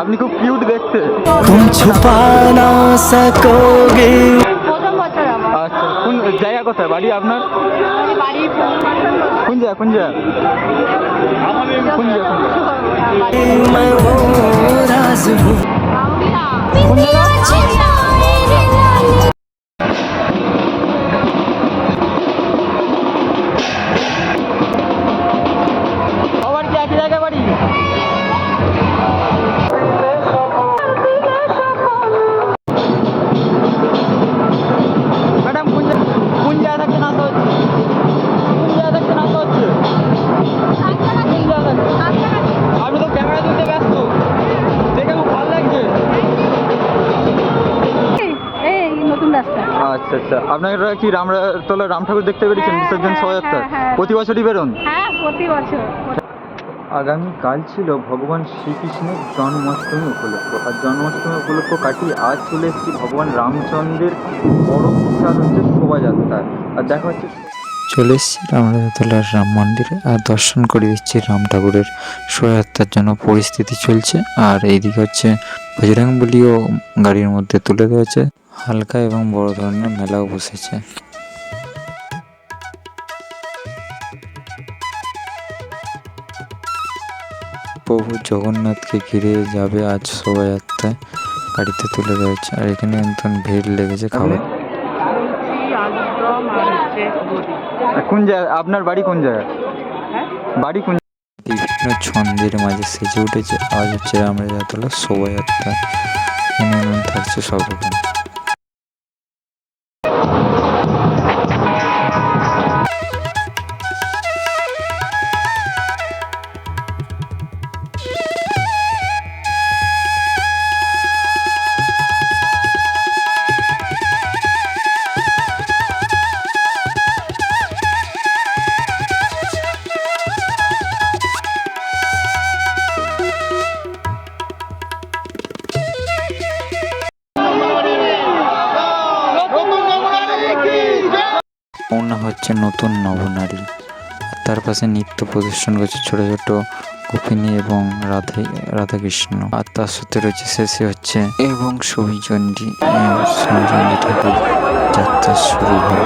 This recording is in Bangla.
আপনি খুব কিউট দেখতে। तुम छुपा ना सकोगे। প্রথম বছর আমার আচ্ছা, কোন জায়গা, কোথায় বাড়ি আপনার? আমাদের বাড়ির কোন জায়গা কোন জায়গা? কোন জায়গা কোন জায়গা? मैं वो राज हूँ। কোন জায়গা? আবার কি একই জায়গায় বাড়ি? ম্যাডাম কোন জায়গা থাকতে নাচা হচ্ছে? কোন জায়গা থাকতে নাচা হচ্ছে? কোন জায়গা থাকতে? আমি তো ক্যামেরা তুলতে ব্যস্ত, দেখে খুব ভালো লাগছে। এই নতুন রাস্তা। আচ্ছা আচ্ছা, আপনারা কি রামতলা রাম ঠাকুর দেখতে পেরেছেন বিসর্জন শোভাযাত্রা? প্রতি বছরই বেরোন? হ্যাঁ, প্রতি বছর। আগামীকাল ছিল ভগবান শ্রীকৃষ্ণের জন্মাষ্টমী উপলক্ষ, আর জন্মাষ্টমী উপলক্ষ কাটিয়ে আজ চলে এসেছি ভগবান রামচন্দ্রের বড় বিশাল হচ্ছে শোভাযাত্রা। আর দেখা হচ্ছে চলে এসেছি রামতলার রাম মন্দিরে, আর দর্শন করে দিচ্ছি রাম ঠাকুরের শোভাযাত্রার জন্য পরিস্থিতি চলছে। আর এইদিকে হচ্ছে বজরংবলীও গাড়ির মধ্যে তুলে রয়েছে, হালকা এবং বড় ধরনের মেলাও বসেছে। প্রভু জগন্নাথকে ঘিরে যাবে আজ শোভাযাত্রায়, গাড়িতে তুলে রয়েছে। আর এখানে একদম ভিড় লেগেছে খাবার। কোন জায়গা আপনার বাড়ি? কোন জায়গা বাড়ি? কোন বিভিন্ন ছন্দের মাঝে সেজে উঠেছে আজ হচ্ছে রামরাজাতলা শোভাযাত্রা। এখানে থাকছে সব রকম। রওনা হচ্ছে নতুন নবনারী, আর তার পাশে নৃত্য প্রদর্শন করছে ছোট ছোট গোপিনী এবং রাধাকৃষ্ণ। আর তার সাথে রয়েছে শেষে হচ্ছে এবং সবিচণ্ডী ঠাকুর যাত্রা শুরু হলো।